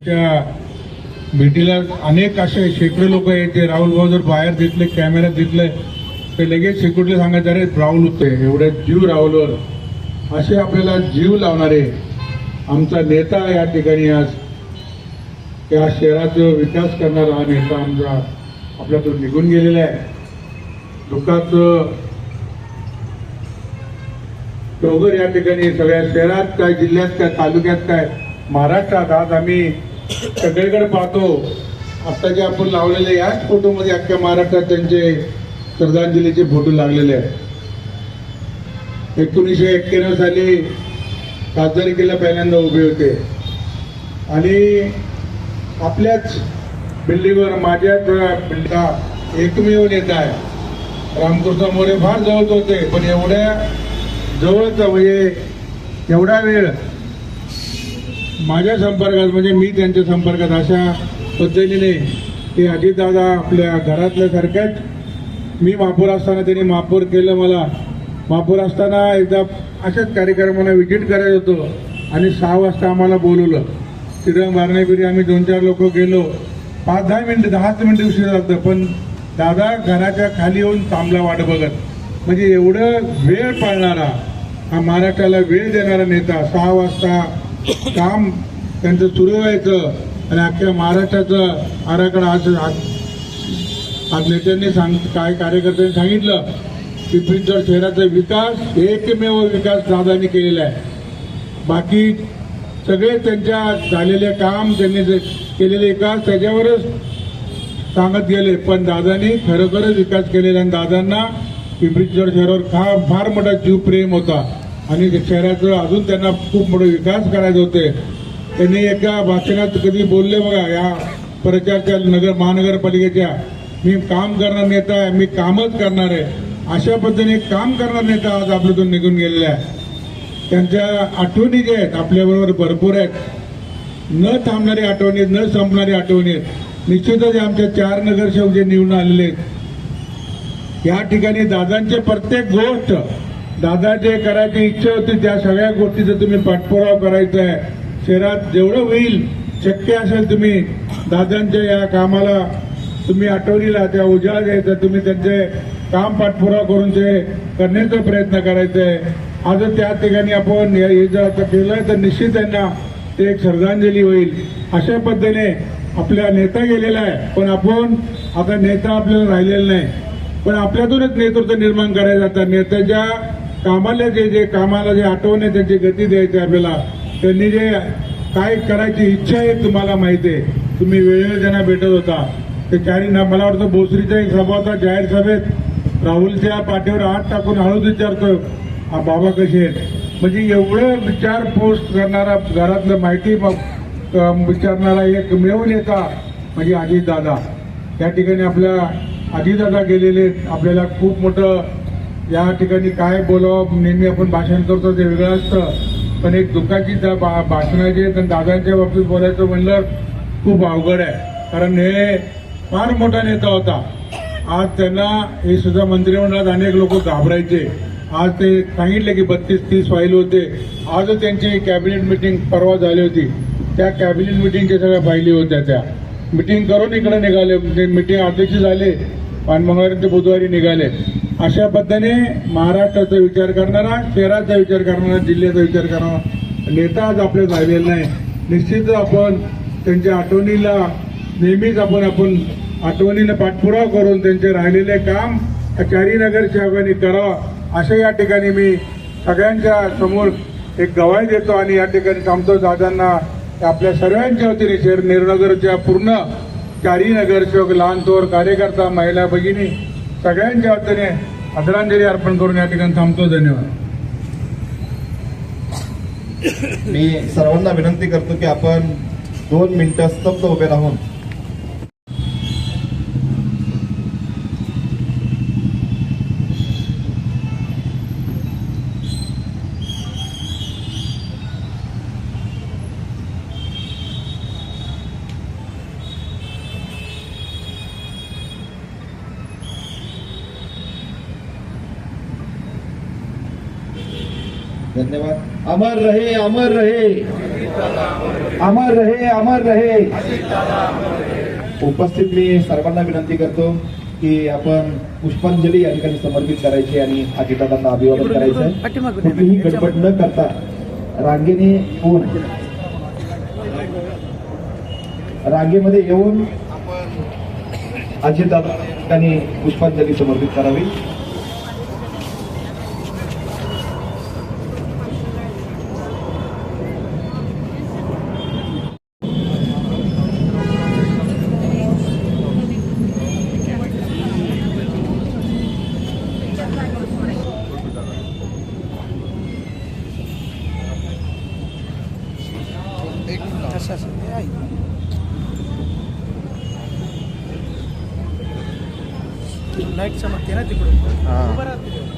त्या भेटीला अनेक असे शेकडो लोक यायचे. राहुल भाऊ जर बाहेर दिसले, कॅमेऱ्यात दिसले तर लगेच सिक्युरिटी सांगायचं, अरे राहुल होते एवढे जीव राहुलवर. असे आपल्याला जीव लावणारे आमचा नेता या ठिकाणी आज या शहराचा विकास करणारा हा नेता आमचा आपल्यातून निघून गेलेला आहे. दुःखाचं डोंगर या ठिकाणी सगळ्या शहरात काय, जिल्ह्यात काय, तालुक्यात काय, महाराष्ट्रात आज आम्ही सगळीकडे पाहतो. आता जे आपण लावलेले याच फोटोमध्ये अख्ख्या महाराष्ट्रात त्यांचे श्रद्धांजलीचे फोटो लागलेले आहेत. 1991 साली खासदारकीला पहिल्यांदा उभे होते आणि आपल्याच बिल्डिंगवर, माझ्याच बिल्डिंगला एकमेव नेता आहे. रामकृष्ण मोरे फार जवळ होते, पण एवढ्या जवळच म्हणजे एवढा वेळ माझ्या संपर्कात, म्हणजे मी त्यांच्या संपर्कात अशा पद्धतीने ते अजितदादा आपल्या घरातल्यासारख्याच. मी महापौर असताना त्यांनी महापौर केलं. मला महापौर असताना एकदा अशाच कार्यक्रमाला व्हिजिट करायचं होतं आणि 6 वाजता आम्हाला बोलवलं. तिरंग मारण्यापूर्वी आम्ही 2-4 लोक गेलो. 5-10 मिनिटं, 10 मिनिटं उशीर झालं, पण दादा घराच्या खाली येऊन थांबला वाट बघत. म्हणजे एवढं वेळ पाळणारा, हा महाराष्ट्राला वेळ देणारा नेता. 6 वाजता काम त्यांचं सुरू व्हायचं आणि अख्ख्या महाराष्ट्राचं आराखडा आज नेत्यांनी काय कार्यकर्त्यांनी सांगितलं, पिंपरी शहराचा विकास, एकमेव विकास दादांनी केलेला आहे. बाकी सगळे त्यांच्या झालेले काम, त्यांनी केलेले विकास त्याच्यावरच सांगत गेले, पण दादांनी खरोखरच विकास केलेला. आणि दादांना पिंपरी शहरावर फार मोठा जीवप्रेम होता आणि शहराचं अजून त्यांना खूप मोठा विकास करायचे होते. त्यांनी एका भाषणात कधी बोलले बघा, या प्रचारच्या महानगरपालिकेच्या, मी काम करणार नेता आहे, मी कामच करणार आहे. अशा पद्धतीने काम करणार नेता आज आपल्यातून निघून गेलेला आहे. त्यांच्या आठवणी जे आहेत आपल्याबरोबर भरपूर आहेत. न थांबणारी आठवणी, न संपणारी आठवणी आहेत. निश्चितच आमच्या 4 नगरसेवक जे निवडून आलेले आहेत, या ठिकाणी दादांचे प्रत्येक गोष्ट, दादा जे करायची इच्छा होती त्या सगळ्या गोष्टीचा तुम्ही पाठपुरावा करायचा आहे. शहरात जेवढं होईल शक्य असेल तुम्ही दादांच्या या कामाला, तुम्ही आठवणीला त्या उजाळा द्यायचा, तुम्ही त्यांचे काम पाठपुरावा करून ते करण्याचा प्रयत्न करायचा आहे. आज त्या ठिकाणी आपण हे जर आता केलं तर निश्चित त्यांना ते एक श्रद्धांजली होईल. अशा पद्धतीने आपला नेता गेलेला आहे, पण आपण आता नेता आपल्याला राहिलेला नाही, पण आपल्यातूनच नेतृत्व निर्माण करायचं. आता नेत्याच्या कामाला जे कामाला जे आठवण आहे त्याची गती द्यायची आपल्याला. त्यांनी जे काय करायची इच्छा आहे तुम्हाला माहिती आहे. तुम्ही वेळेवर त्यांना भेटत होता. ते मला वाटतं भोसरीचा एक सभा होता, जाहीर सभेत राहुलच्या पाठीवर हात टाकून हळूच विचारतो, हा बाबा कसे आहेत. म्हणजे एवढं विचार पोस्ट करणारा, घरातलं माहिती विचारणारा एकमेव नेता म्हणजे अजितदादा. या ठिकाणी आपल्या अजितदादा गेलेले, आपल्याला खूप मोठं या ठिकाणी काय बोलावं, नेहमी आपण भाषण करतो ते वेगळं असतं, पण एक दुःखाची भाषणाची आणि दादांच्या बाबतीत बोलायचं म्हणलं खूप अवघड आहे. कारण हे फार मोठा नेता होता. आज त्यांना हे सुद्धा मंत्रिमंडळात अनेक लोक घाबरायचे. आज ते सांगितले की 32-30 फाईल होते. आजच त्यांची कॅबिनेट मिटिंग परवा झाली होती. त्या कॅबिनेट मिटिंगच्या सगळ्या फायली होत्या. त्या मिटिंग करून इकडे निघाले, मिटिंग अध्यक्ष झाले आणि मंगळवारी ते बुधवारी निघाले. अशा पद्धतीने महाराष्ट्राचा विचार करणारा, शहराचा विचार करणारा, जिल्ह्याचा विचार करणारा नेता आज आपल्याला राहिलेला नाही. निश्चितच आपण त्यांच्या आठवणीला नेहमीच आपण आठवणीनं पाठपुरावा करून त्यांचे राहिलेले काम 4 नगरसेवकांनी करावं, असं या ठिकाणी मी सगळ्यांच्या समोर एक गवाही देतो आणि या ठिकाणी थांबतो. दादांना आपल्या सर्वांच्या वतीने निर्नगरच्या पूर्ण 4 नगरसेवक, लहान थोर कार्यकर्ता, महिला भगिनी सगळ्यांच्या वतीने आदरांजली अर्पण करून या ठिकाणी थांबतो. धन्यवाद. मी सर्वांना विनंती करतो की आपण 2 मिनिटं स्तब्ध उभे राहून धन्यवाद. अमर रहे, अमर रहे. अमर रहे, अमर रहे. उपस्थित मी सर्वांना विनंती करतो की आपण पुष्पांजली या ठिकाणी समर्पित करायची आणि अजितदादांना अभिवादन करायचं. कुठलीही गडबड न करता रांगेने होऊन रांगेमध्ये येऊन अजितदादांनी पुष्पांजली समर्पित करावी. लाईट चमकते ना तिकडून उभं राहते.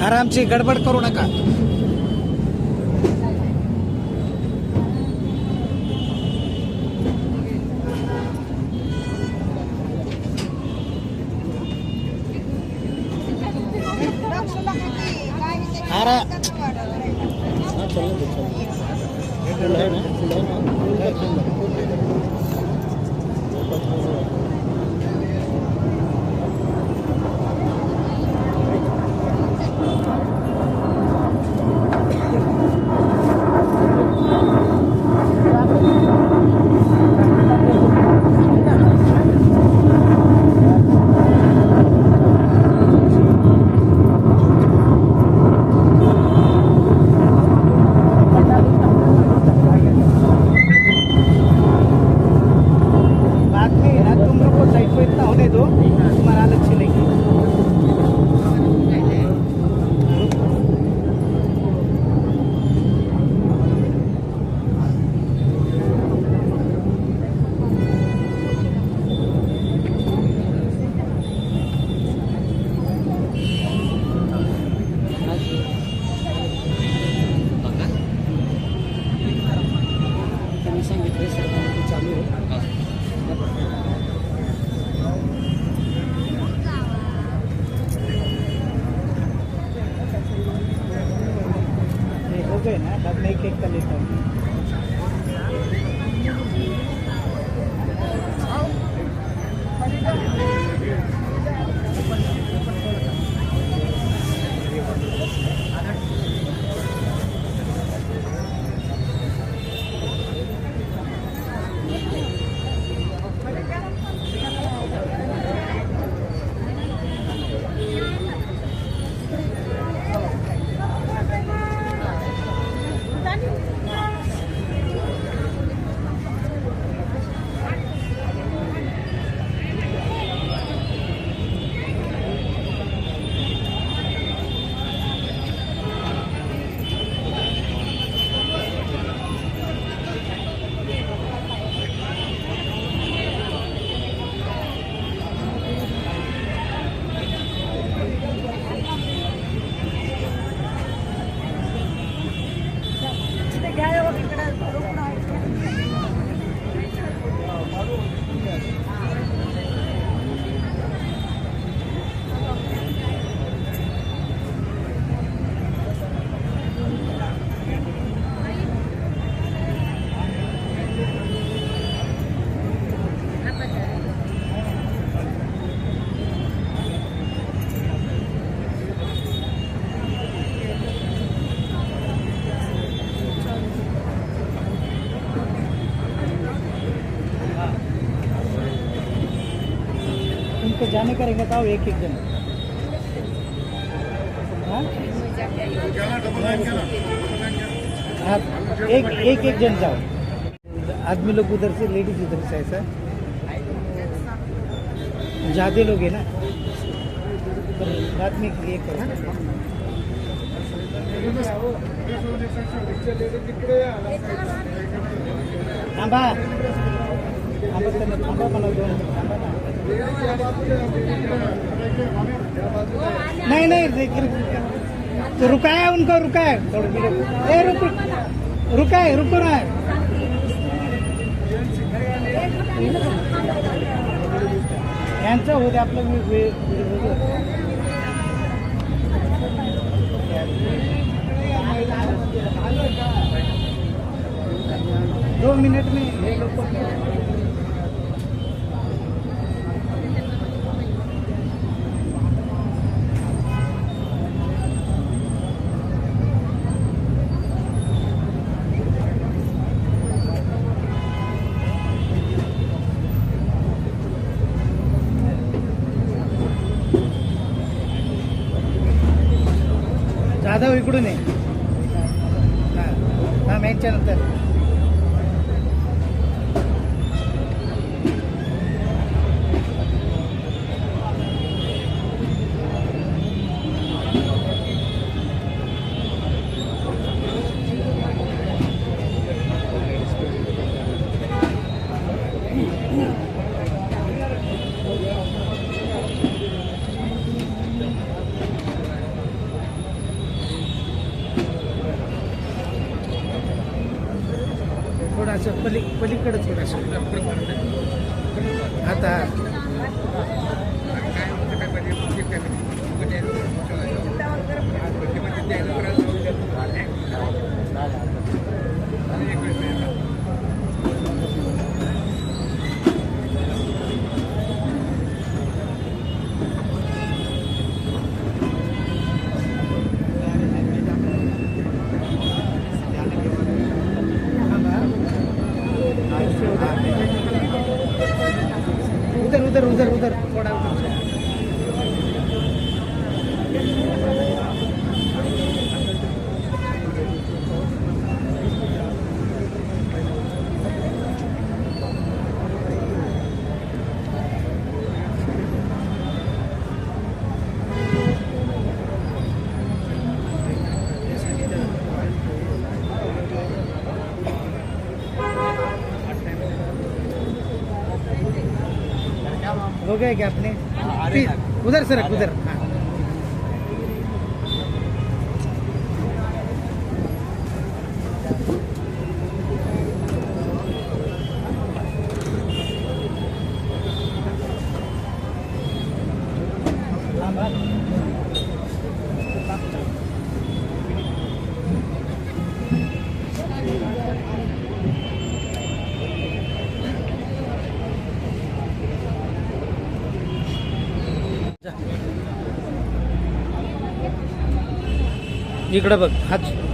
आरामची गडबड करू नका. है ना, बाद में एक एक कर लेता हूँ. उनको जाने का रहेगा तो एक एक जन. हाँ, एक एक जन जाओ. आदमी लोग उधर से, लेडीज उधर से. ऐसा ज्यादा लोग है ना, रात में ये करो. हाँ बा थांबा मला दोन थांबा ना. नहीं नहीं तो रुका है उनको रुका है ए रुका है रुको ना यांचं होते आपलं दो मिनट में ये लोग जाधव इकडून आहे हा मॅचच्या नंतर थोडासा पलीकडे थोडासा आता उधर उधर उधर थोड़ा उधर हो गया क्या आपने उधर सरक उधर हाँ इकडं बघ हाच